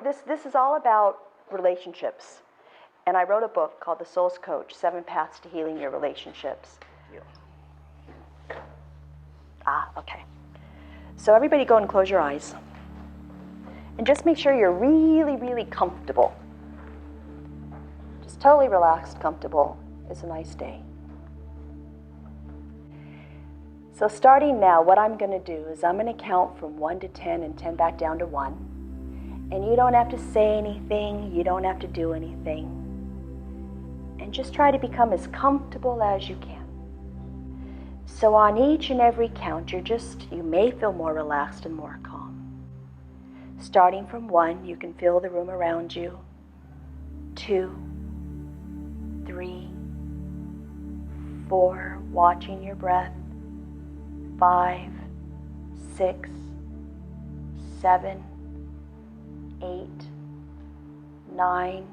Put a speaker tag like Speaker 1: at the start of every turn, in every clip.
Speaker 1: this is all about relationships. And I wrote a book called The Soul's Coach, 7 Paths to Healing Your Relationships. Okay. So everybody go and close your eyes. And just make sure you're really, really comfortable. Just totally relaxed, comfortable. It's a nice day. So starting now, what I'm going to do is I'm going to count from 1 to 10 and 10 back down to 1. And you don't have to say anything. You don't have to do anything. And just try to become as comfortable as you can. So on each and every count, you may feel more relaxed and more calm. Starting from 1, you can feel the room around you. 2, 3, 4, watching your breath. 5, 6, 7, 8, 9,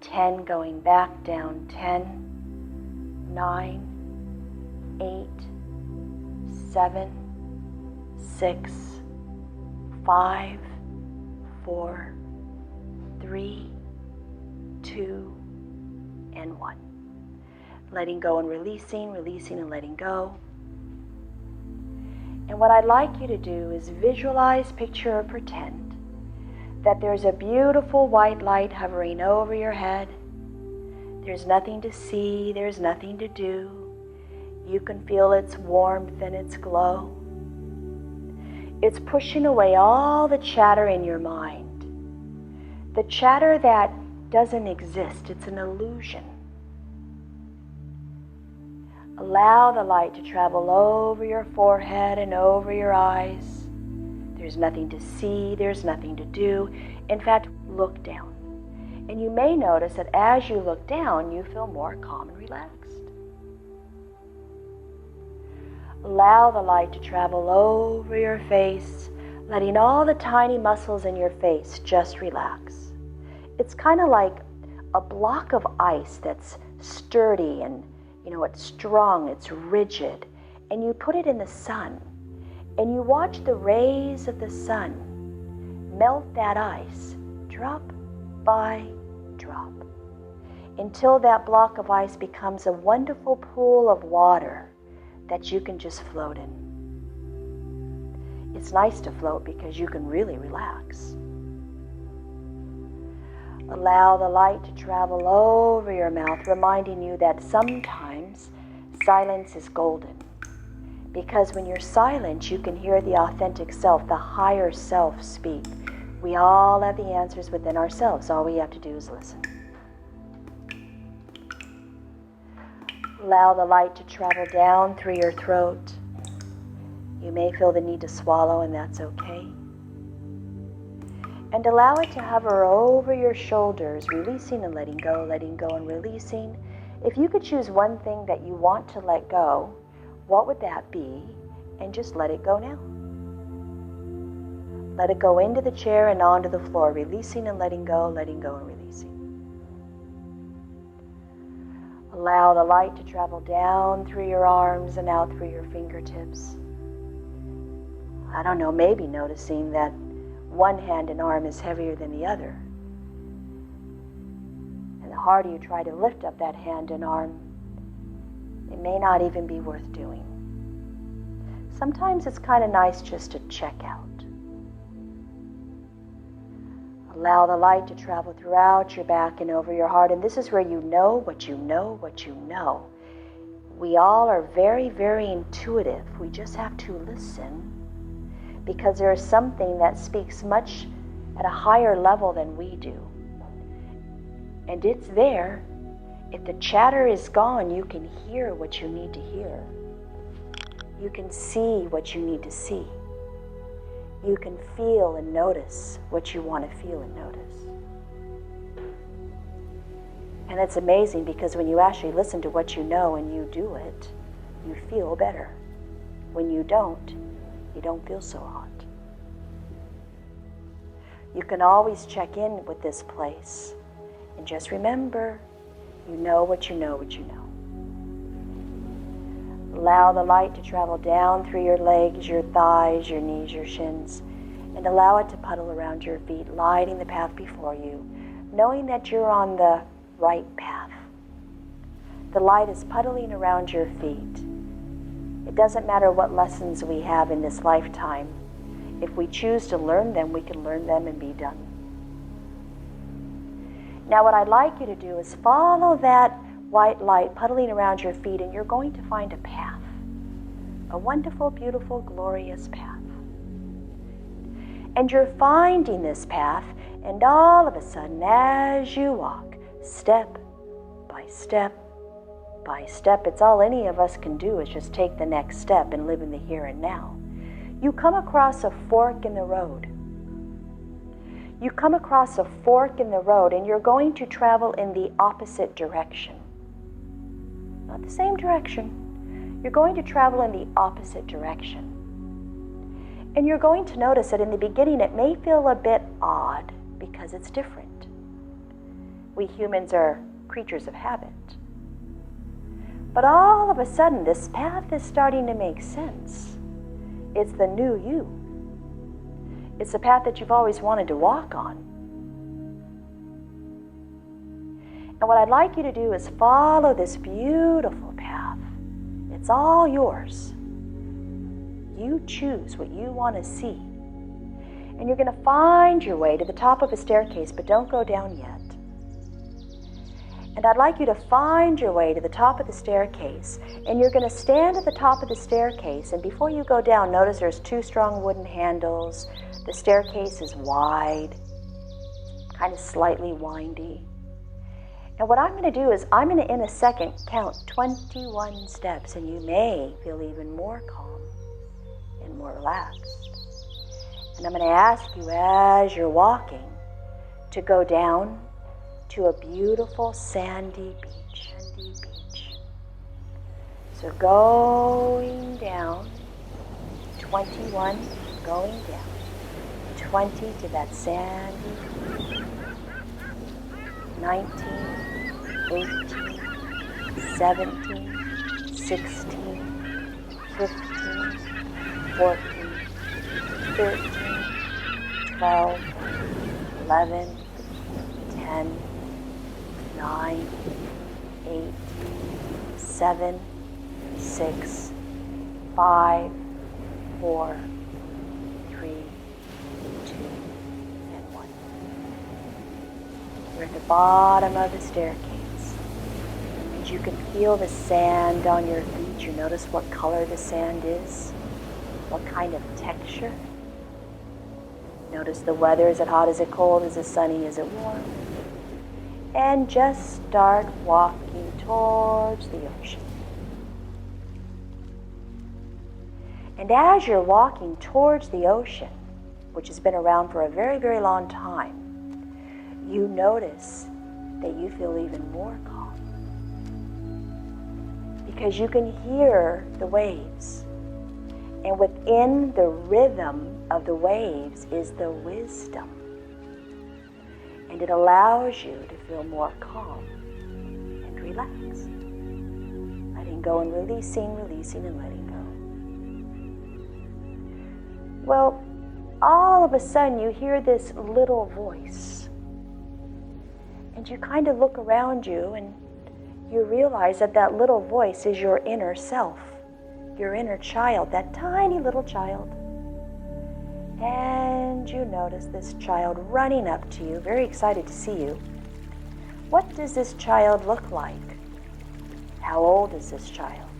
Speaker 1: 10, going back down. 10, 9, 8, 7, 6, 5, 4, 3, 2, and 1. Letting go and releasing, releasing and letting go. And what I'd like you to do is visualize, picture, or pretend that there's a beautiful white light hovering over your head. There's nothing to see, there's nothing to do. You can feel its warmth and its glow. It's pushing away all the chatter in your mind. The chatter that doesn't exist, it's an illusion. Allow the light to travel over your forehead and over your eyes. There's nothing to see, there's nothing to do. In fact, look down. And you may notice that as you look down, you feel more calm and relaxed. Allow the light to travel over your face, letting all the tiny muscles in your face just relax. It's kind of like a block of ice that's sturdy and, it's strong, it's rigid. And you put it in the sun, and you watch the rays of the sun melt that ice, drop by drop, until that block of ice becomes a wonderful pool of water that you can just float in. It's nice to float because you can really relax. Allow the light to travel over your mouth, reminding you that sometimes silence is golden. Because when you're silent, you can hear the authentic self, the higher self speak. We all have the answers within ourselves. All we have to do is listen. Allow the light to travel down through your throat. You may feel the need to swallow, and that's okay. And allow it to hover over your shoulders, releasing and letting go and releasing. If you could choose one thing that you want to let go, what would that be? And just let it go now. Let it go into the chair and onto the floor, releasing and letting go and releasing. Allow the light to travel down through your arms and out through your fingertips. I don't know, maybe noticing that one hand and arm is heavier than the other. And the harder you try to lift up that hand and arm, it may not even be worth doing. Sometimes it's kind of nice just to check out. Allow the light to travel throughout your back and over your heart. And this is where you know what you know what you know. We all are very, very intuitive. We just have to listen, because there is something that speaks much at a higher level than we do. And it's there. If the chatter is gone, you can hear what you need to hear. You can see what you need to see. You can feel and notice what you want to feel and notice. And it's amazing, because when you actually listen to what you know and you do it, you feel better. When you don't feel so hot. You can always check in with this place. And just remember, you know what you know what you know. Allow the light to travel down through your legs, your thighs, your knees, your shins, And allow it to puddle around your feet, lighting the path before you, knowing that you're on the right path. The light is puddling around your feet. It doesn't matter what lessons we have in this lifetime. If we choose to learn them, we can learn them and be done. Now what I'd like you to do is follow that white light puddling around your feet, and you're going to find a path. A wonderful, beautiful, glorious path. And you're finding this path, and all of a sudden, as you walk, step by step by step, it's all any of us can do is just take the next step and live in the here and now. You come across a fork in the road. You come across a fork in the road, and you're going to travel in the opposite direction. Not the same direction. You're going to travel in the opposite direction. And you're going to notice that in the beginning it may feel a bit odd because it's different. We humans are creatures of habit. But all of a sudden this path is starting to make sense. It's the new you. It's the path that you've always wanted to walk on. And what I'd like you to do is follow this beautiful path. It's all yours. You choose what you want to see. And you're going to find your way to the top of a staircase, but don't go down yet. And I'd like you to find your way to the top of the staircase, and you're going to stand at the top of the staircase, and before you go down, notice there's 2 strong wooden handles. The staircase is wide, kind of slightly windy. And what I'm going to do is I'm going to, in a second, count 21 steps, and you may feel even more calm and more relaxed. And I'm going to ask you as you're walking to go down to a beautiful sandy beach. So going down, 21, going down, 20 to that sandy beach, 19, 18, 17, 16, 15, 14, 13, 12, 11, 10, 9, 8, 7, 6, 5, 4, 3, 2, and 1. We're at the bottom of the staircase. And you can feel the sand on your feet. You notice what color the sand is, what kind of texture. Notice the weather. Is it hot? Is it cold? Is it sunny? Is it warm? And just start walking towards the ocean. And as you're walking towards the ocean, which has been around for a very, very long time, you notice that you feel even more calm. Because you can hear the waves. And within the rhythm of the waves is the wisdom. And it allows you to feel more calm and relaxed. Letting go and releasing, releasing and letting go. Well, all of a sudden you hear this little voice. And you kind of look around you and you realize that that little voice is your inner self, your inner child, that tiny little child. And you notice this child running up to you, very excited to see you. What does this child look like? How old is this child?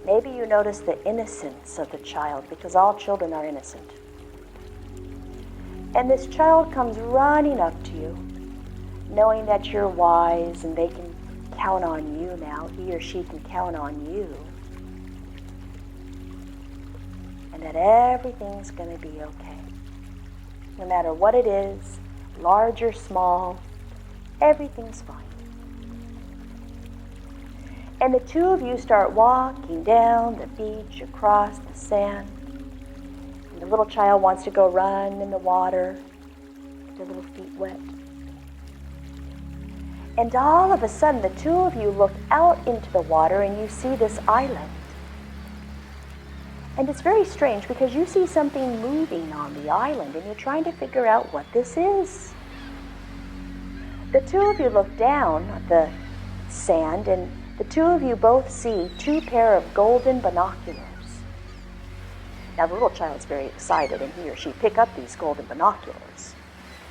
Speaker 1: Maybe you notice the innocence of the child, because all children are innocent. And this child comes running up to you, knowing that you're wise and they can count on you now. He or she can count on you. And that everything's going to be okay. No matter what it is, large or small, everything's fine. And the two of you start walking down the beach, across the sand. And the little child wants to go run in the water, get their little feet wet. And all of a sudden, the two of you look out into the water and you see this island. And it's very strange because you see something moving on the island and you're trying to figure out what this is. The two of you look down at the sand and the two of you both see two pair of golden binoculars. Now the little child's very excited and he or she pick up these golden binoculars.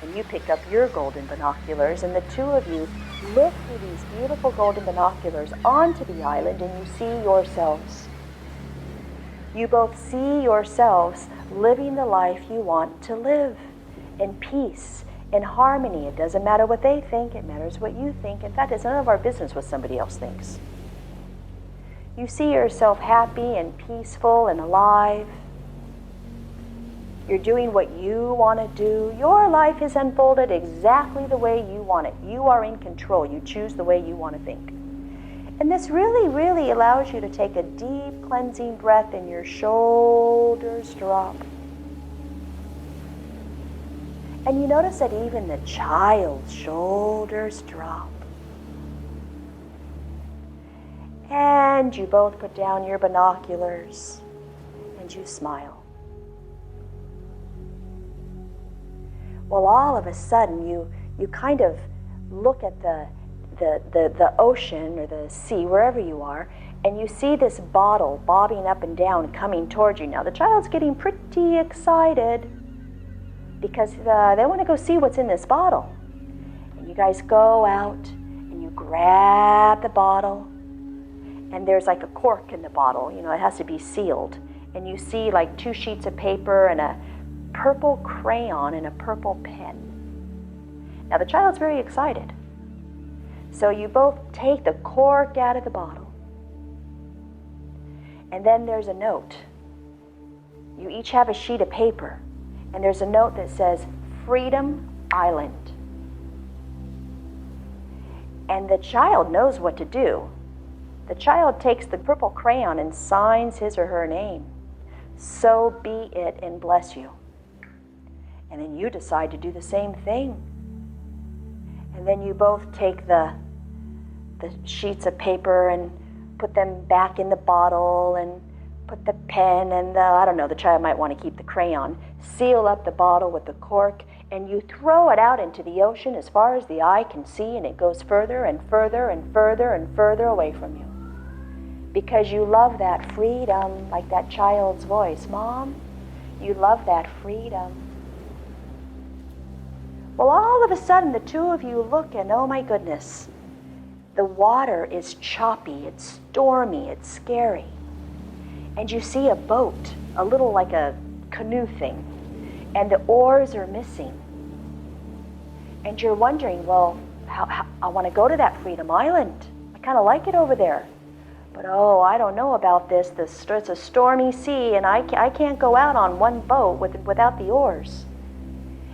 Speaker 1: And you pick up your golden binoculars and the two of you look through these beautiful golden binoculars onto the island and you see yourselves. You both see yourselves living the life you want to live in peace, in harmony. It doesn't matter what they think, it matters what you think. In fact, it's none of our business what somebody else thinks. You see yourself happy and peaceful and alive. You're doing what you want to do. Your life is unfolded exactly the way you want it. You are in control. You choose the way you want to think. And this really, really allows you to take a deep cleansing breath and your shoulders drop. And you notice that even the child's shoulders drop. And you both put down your binoculars and you smile. Well, all of a sudden you kind of look at the ocean or the sea, wherever you are, and you see this bottle bobbing up and down coming towards you. Now the child's getting pretty excited because they want to go see what's in this bottle. And you guys go out and you grab the bottle and there's like a cork in the bottle, it has to be sealed. And you see like 2 sheets of paper and a purple crayon and a purple pen. Now the child's very excited. So you both take the cork out of the bottle. And then there's a note. You each have a sheet of paper. And there's a note that says, Freedom Island. And the child knows what to do. The child takes the purple crayon and signs his or her name. So be it and bless you. And then you decide to do the same thing. And then you both take the sheets of paper and put them back in the bottle and put the pen and the child might want to keep the crayon, seal up the bottle with the cork, and you throw it out into the ocean as far as the eye can see, and it goes further and further and further and further away from you. Because you love that freedom, like that child's voice. Mom, you love that freedom. Well, all of a sudden, the two of you look and, oh my goodness, the water is choppy, it's stormy, it's scary. And you see a boat, a little like a canoe thing, and the oars are missing. And you're wondering, well, how I want to go to that Freedom Island. I kind of like it over there. But I don't know about this. It's a stormy sea, and I can't go out on one boat without the oars.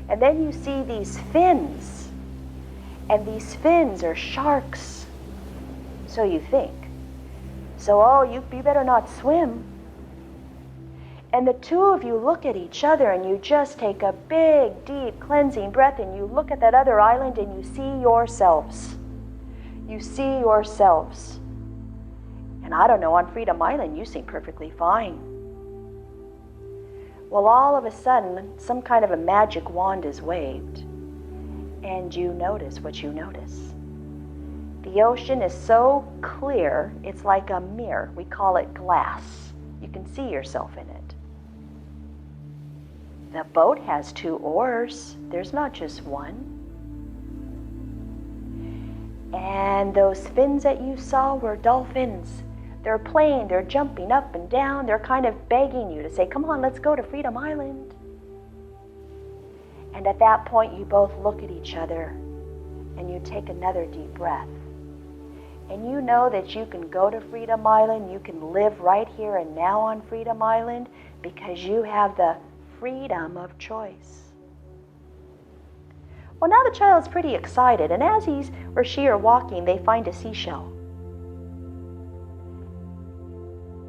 Speaker 1: And then you see these fins, and these fins are sharks. So you think. So, you better not swim. And the two of you look at each other and you just take a big, deep cleansing breath and you look at that other island and you see yourselves. You see yourselves. And I don't know, on Freedom Island you seem perfectly fine. Well, all of a sudden, some kind of a magic wand is waved. And you notice what you notice. The ocean is so clear, it's like a mirror. We call it glass. You can see yourself in it. The boat has 2 oars. There's not just one. And those fins that you saw were dolphins. They're playing, they're jumping up and down. They're kind of begging you to say, come on, let's go to Freedom Island. And at that point, you both look at each other and you take another deep breath. And you know that you can go to Freedom Island, you can live right here and now on Freedom Island because you have the freedom of choice. Well, now the child's pretty excited, and as he or she are walking, they find a seashell.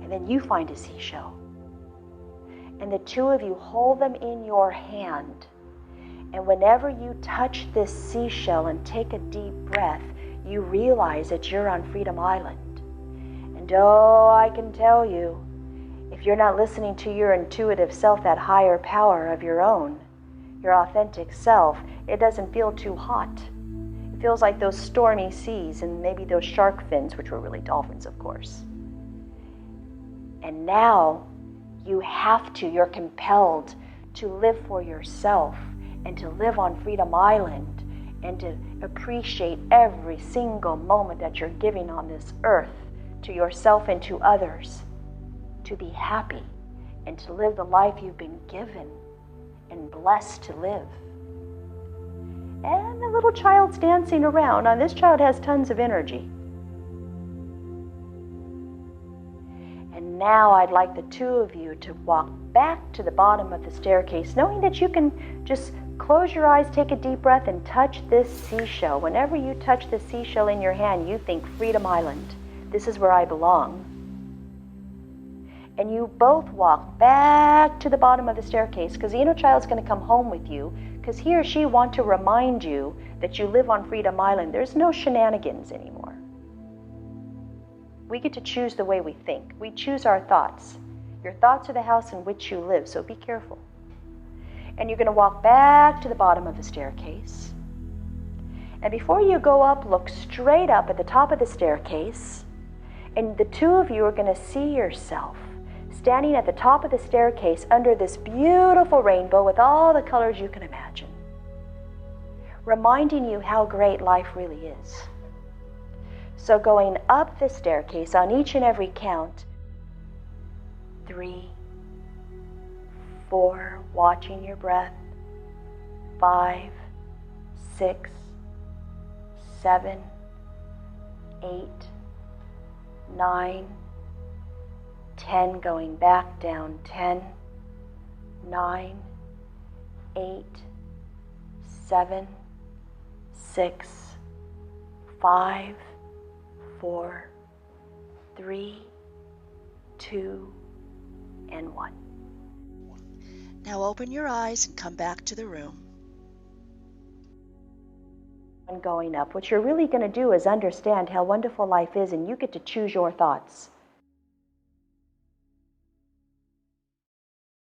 Speaker 1: And then you find a seashell. And the two of you hold them in your hand. And whenever you touch this seashell and take a deep breath, you realize that you're on Freedom Island. And I can tell you, If you're not listening to your intuitive self, that higher power of your own, your authentic self, it doesn't feel too hot. It feels like those stormy seas and maybe those shark fins, which were really dolphins, of course. And now you're compelled to live for yourself and to live on Freedom Island and to appreciate every single moment that you're giving on this earth to yourself and to others, to be happy and to live the life you've been given and blessed to live. And the little child's dancing around. Now, this child has tons of energy. And now I'd like the two of you to walk back to the bottom of the staircase, knowing that you can just close your eyes, take a deep breath, and touch this seashell. Whenever you touch the seashell in your hand, you think Freedom Island. This is where I belong. And you both walk back to the bottom of the staircase, because the inner child's going to come home with you, because he or she want to remind you that you live on Freedom Island. There's no shenanigans anymore. We get to choose the way we think. We choose our thoughts. Your thoughts are the house in which you live, so be careful. And you're going to walk back to the bottom of the staircase. And before you go up, look straight up at the top of the staircase, and the two of you are going to see yourself standing at the top of the staircase under this beautiful rainbow with all the colors you can imagine, reminding you how great life really is. So going up the staircase on each and every count, 3, 4, watching your breath, 5, 6, 7, 8, 9, 10, going back down, 10, 9, 8, 7, 6, 5, 4, 3, 2, and 1.
Speaker 2: Now open your eyes and come back to the room.
Speaker 1: And going up, what you're really going to do is understand how wonderful life is, and you get to choose your thoughts.